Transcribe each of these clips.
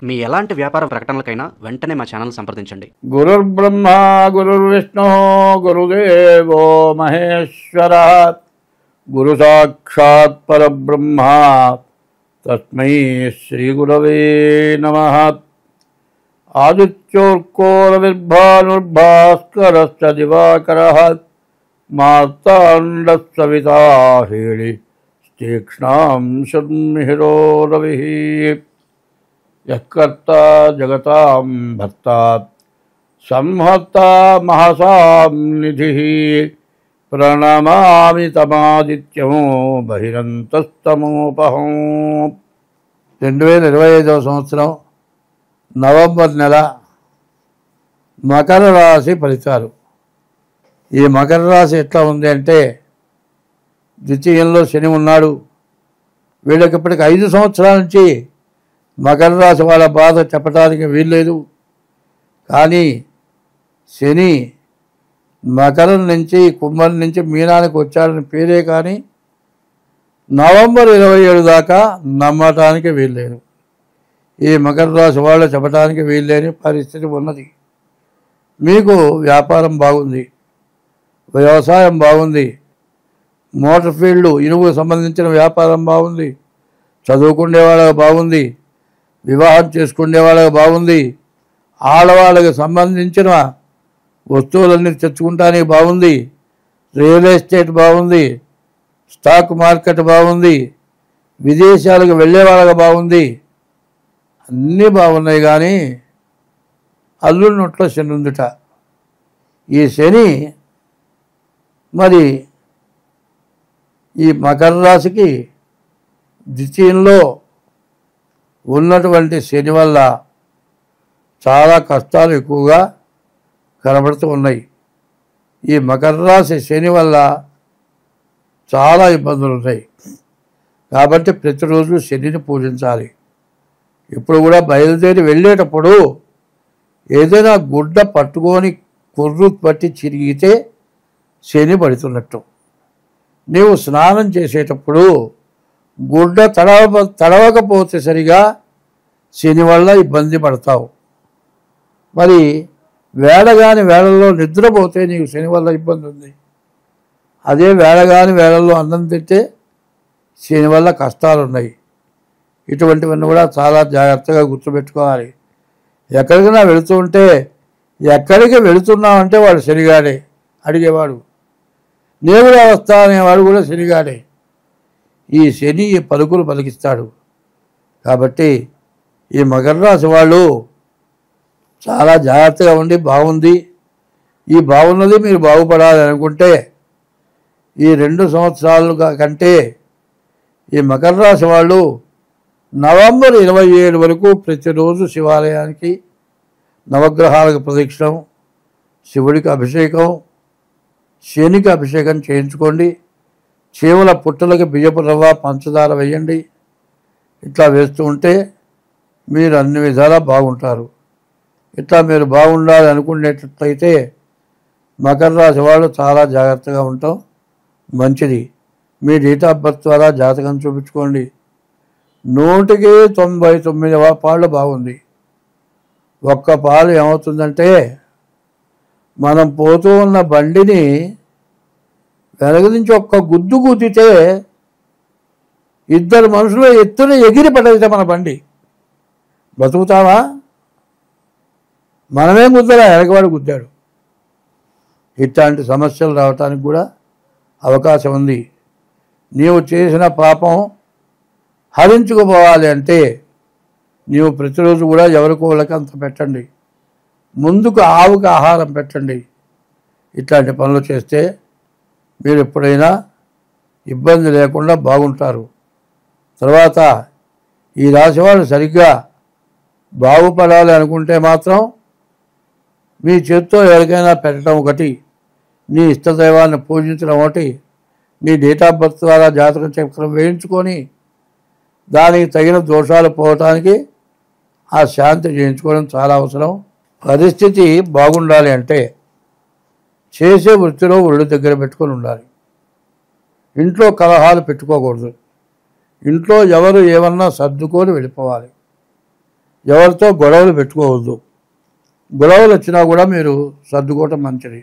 మీ ఎలాంటి వ్యాపార ప్రకటనలకైనా వెంటనే మా ఛానల్ సంప్రదించండి. గురుర్బ్రహ్మ గురుర్విష్ణు గురుదేవో మహేశ్వర గురు సాక్షాత్ పరబ్రహ్మ తస్మై శ్రీ గురవే నమః. ఆదిత్యోర్కోరవిర్భానుర్భాస్కరశ్చ దివాకరః మార్తాండః సవితా హేళి తీక్ష్ణాం శర్మిహిరో రవిః. యఃకర్తా జగతాం భర్తా సంహర్తా మహసాం నిధిః ప్రణమామి తమాదిత్యం బహిరంతస్తమోపహం. 2025 సంవత్సరం నవంబర్ నెల మకర రాశి ఫలితాలు. ఈ మకర రాశి ఎట్లా ఉంది అంటే, ద్వితీయంలో శని ఉన్నాడు. వీళ్ళకి ఇప్పటికి 5 సంవత్సరాల నుంచి మకర రాశి వాళ్ళ బాధ చెప్పడానికి వీల్లేదు. కానీ శని మకరం నుంచి కుంభం నుంచి మీనానికి వచ్చాడని పేరే కానీ నవంబర్ 27 దాకా నమ్మటానికి వీల్లేదు. ఈ మకర రాశి వాళ్ళు చెప్పడానికి వీల్లేని పరిస్థితి ఉన్నది. మీకు వ్యాపారం బాగుంది, వ్యవసాయం బాగుంది, మోటార్ ఫీల్డ్ ఇనుముకు సంబంధించిన వ్యాపారం బాగుంది, చదువుకునే వాళ్ళకి బాగుంది, వివాహం చేసుకునే వాళ్ళకి బాగుంది, ఆడవాళ్ళకి సంబంధించిన వస్తువులన్నీ తెచ్చుకుంటానికి బాగుంది, రియల్ ఎస్టేట్ బాగుంది, స్టాక్ మార్కెట్ బాగుంది, విదేశాలకు వెళ్ళే వాళ్ళకి బాగుంది, అన్నీ బాగున్నాయి. కానీ అల్లుడి నోట్లో శని ఉందిట. ఈ శని మరి ఈ మకర రాశికి ద్వితీయంలో ఉన్నటువంటి శని వల్ల చాలా కష్టాలు ఎక్కువగా కనబడుతూ ఉన్నాయి. ఈ మకర రాశి శని వల్ల చాలా ఇబ్బందులు ఉన్నాయి. కాబట్టి ప్రతిరోజు శనిని పూజించాలి. ఇప్పుడు కూడా బయలుదేరి వెళ్ళేటప్పుడు ఏదైనా గుడ్డ పట్టుకొని కుర్రు పట్టి చిరిగితే శని పడుతున్నట్టు. నీవు స్నానం చేసేటప్పుడు గుడ్డ తడవకపోతే సరిగా శని వల్ల ఇబ్బంది పడతావు. మరి వేళగాని వేళల్లో నిద్రపోతే నీకు శని వల్ల ఇబ్బంది ఉంది. అదే వేళగాని వేళల్లో అన్నం తింటే శని వల్ల కష్టాలు ఉన్నాయి. ఇటువంటివన్నీ కూడా చాలా జాగ్రత్తగా గుర్తుపెట్టుకోవాలి. ఎక్కడికైనా వెళుతూ ఉంటే ఎక్కడికి వెళుతున్నావంటే వాడు శనిగాడే అడిగేవాడు. దేవుడు వస్తా అనేవాడు కూడా శనిగాడే. ఈ శని పలుకులు పలికిస్తాడు. కాబట్టి ఈ మకర రాశి వాళ్ళు చాలా జాగ్రత్తగా ఉండి బాగుంది, ఈ బాగున్నది మీరు బాగుపడాలి అనుకుంటే ఈ 2 సంవత్సరాల కంటే ఈ మకర రాశి వాళ్ళు నవంబర్ 27 వరకు ప్రతిరోజు శివాలయానికి నవగ్రహాలకు ప్రదక్షిణం, శివుడికి అభిషేకం, శనికి అభిషేకం చేయించుకోండి. చీమల పుట్టలకి బియ్యపు రవ్వ పంచదార వేయండి. ఇట్లా వేస్తూ ఉంటే మీరు అన్ని విధాలా బాగుంటారు. ఇట్లా మీరు బాగుండాలి అనుకునేటట్లయితే మకర రాశి వాళ్ళు చాలా జాగ్రత్తగా ఉంటాం మంచిది. మీ డేట్ ఆఫ్ బర్త్ ద్వారా జాతకం చూపించుకోండి. 100కి 99 పాళ్ళు బాగుంది. ఒక్క పాలు ఏమవుతుందంటే, మనం పోతూ ఉన్న బండిని వెనక నుంచి ఒక్క గుద్దు గుద్దితే 2 మనుషులు ఎత్తున ఎగిరి పడేస్తే మన బండి బతుకుతావా? మనమేం గుద్దలా, వెనకవాడు గుద్దాడు. ఇట్లాంటి సమస్యలు రావటానికి కూడా అవకాశం ఉంది. నీవు చేసిన పాపం హరించుకుపోవాలి అంటే నీవు ప్రతిరోజు కూడా ఎవరికో వాళ్ళకి అంత పెట్టండి. ముందుకు ఆవుకు ఆహారం పెట్టండి. ఇట్లాంటి పనులు చేస్తే మీరు ఎప్పుడైనా ఇబ్బంది లేకుండా బాగుంటారు. తర్వాత ఈ రాశివాళ్ళు సరిగ్గా బాగుపడాలి అనుకుంటే మాత్రం మీ చేత్తో ఎవరికైనా పెట్టడం ఒకటి, నీ ఇష్టదైవాన్ని పూజించడం ఒకటి, నీ డేట్ ఆఫ్ బర్త్ ద్వారా జాతకం చక్రం వేయించుకొని దానికి తగిన దోషాలు పోవటానికి ఆ శాంతి చేయించుకోవడం చాలా అవసరం. పరిస్థితి బాగుండాలి అంటే చేసే వృత్తిలో ఒళ్ళు దగ్గర పెట్టుకొని ఉండాలి. ఇంట్లో కలహాలు పెట్టుకోకూడదు. ఇంట్లో ఎవరు ఏమన్నా సర్దుకొని వెళ్ళిపోవాలి. ఎవరితో గొడవలు పెట్టుకోవద్దు. గొడవలు వచ్చినా కూడా మీరు సర్దుకోవటం మంచిది.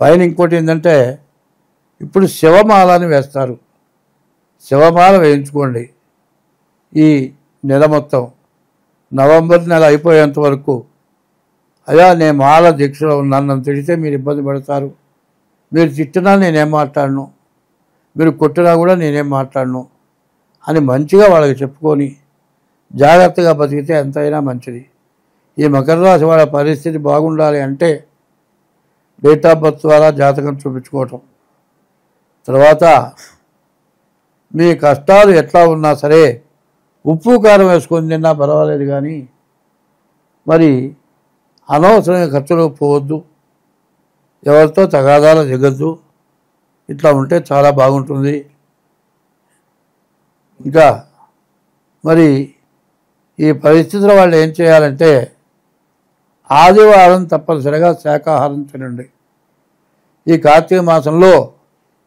పైన ఇంకోటి ఏంటంటే, ఇప్పుడు శివమాలని వేస్తారు. శివమాల వేయించుకోండి. ఈ నెల మొత్తం నవంబర్ నెల అయిపోయేంత వరకు, అయ్యా నేను మాల దీక్షలో ఉన్నాను, నన్ను తిడితే మీరు ఇబ్బంది పడతారు, మీరు తిట్టినా నేనేం మాట్లాడను, మీరు కొట్టినా కూడా నేనేం మాట్లాడను అని మంచిగా వాళ్ళకి చెప్పుకొని జాగ్రత్తగా బతికితే ఎంతైనా మంచిది. ఈ మకర రాశి వాళ్ళ పరిస్థితి బాగుండాలి అంటే డేట్ ఆఫ్ బర్త్ ద్వారా జాతకం చూపించుకోవటం, తర్వాత మీ కష్టాలు ఎట్లా ఉన్నా సరే ఉప్పు కారం వేసుకొని తిన్నా పర్వాలేదు, కానీ మరి అనవసరంగా ఖర్చులు పోవద్దు, ఎవరితో తగాదాలు దిగద్దు. ఇట్లా ఉంటే చాలా బాగుంటుంది. ఇంకా మరి ఈ పరిస్థితుల్లో వాళ్ళు ఏం చేయాలంటే, ఆదివారం తప్పనిసరిగా శాకాహారం తినండి. ఈ కార్తీక మాసంలో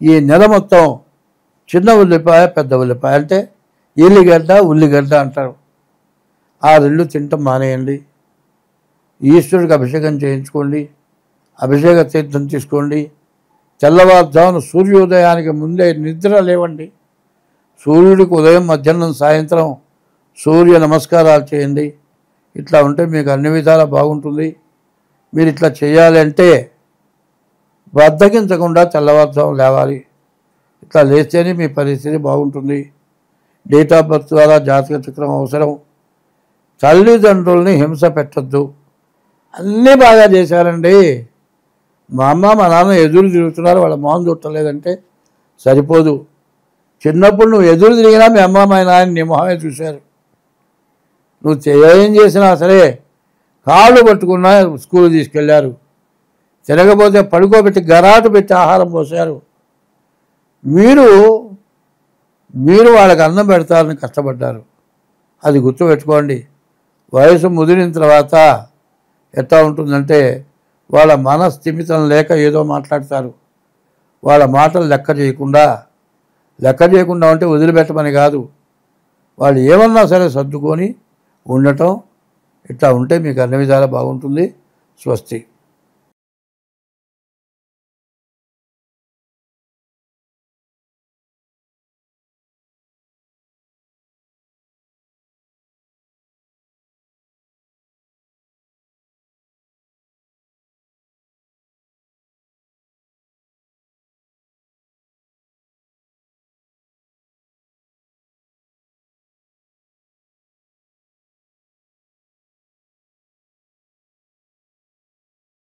ఈ నెల మొత్తం చిన్న ఉల్లిపాయ, పెద్ద ఉల్లిపాయ అంటే ఎల్లిగడ్డ ఉల్లిగడ్డ అంటారు, ఆ రెండు తింటం మానేయండి. ఈశ్వరుడికి అభిషేకం చేయించుకోండి, అభిషేక తీర్థం తీసుకోండి. తెల్లవారుజామున సూర్యోదయానికి ముందే నిద్ర లేవండి. సూర్యుడికి ఉదయం, మధ్యాహ్నం, సాయంత్రం సూర్య నమస్కారాలు చేయండి. ఇట్లా ఉంటే మీకు అన్ని విధాలా బాగుంటుంది. మీరు ఇట్లా చేయాలి అంటే బద్ధకించకుండా తెల్లవారుజాము లేవాలి. ఇట్లా లేస్తేనే మీ పరిస్థితి బాగుంటుంది. డేట్ ఆఫ్ బర్త్ ద్వారా జాతక చక్రం అవసరం. తల్లిదండ్రుల్ని హింస పెట్టద్దు. అన్నీ బాగా చేశారండి, మా అమ్మ మా నాన్న ఎదురు తిరుగుతున్నారు, వాళ్ళ మొహం చుట్టలేదంటే సరిపోదు. చిన్నప్పుడు నువ్వు ఎదురు తిరిగినా మీ అమ్మ మా నాన్న నీ మొహమే చూశారు. నువ్వు ఏం చేసినా సరే కాళ్ళు పట్టుకున్నా స్కూల్ తీసుకెళ్లారు, తిరగబోతే పడుకోబెట్టి గరాటు పెట్టి ఆహారం పోసారు. మీరు వాళ్ళకి అన్నం పెడతారని కష్టపడ్డారు. అది గుర్తుపెట్టుకోండి. వయసు ముదిరిన తర్వాత ఎట్లా ఉంటుందంటే, వాళ్ళ మనస్థిమితం లేక ఏదో మాట్లాడతారు. వాళ్ళ మాటలు లెక్క చేయకుండా ఉంటే వదిలిపెట్టమని కాదు, వాళ్ళు ఏమన్నా సరే సర్దుకొని ఉండటం. ఇట్లా ఉంటే మీకు అన్ని విధాలా బాగుంటుంది. స్వస్తి.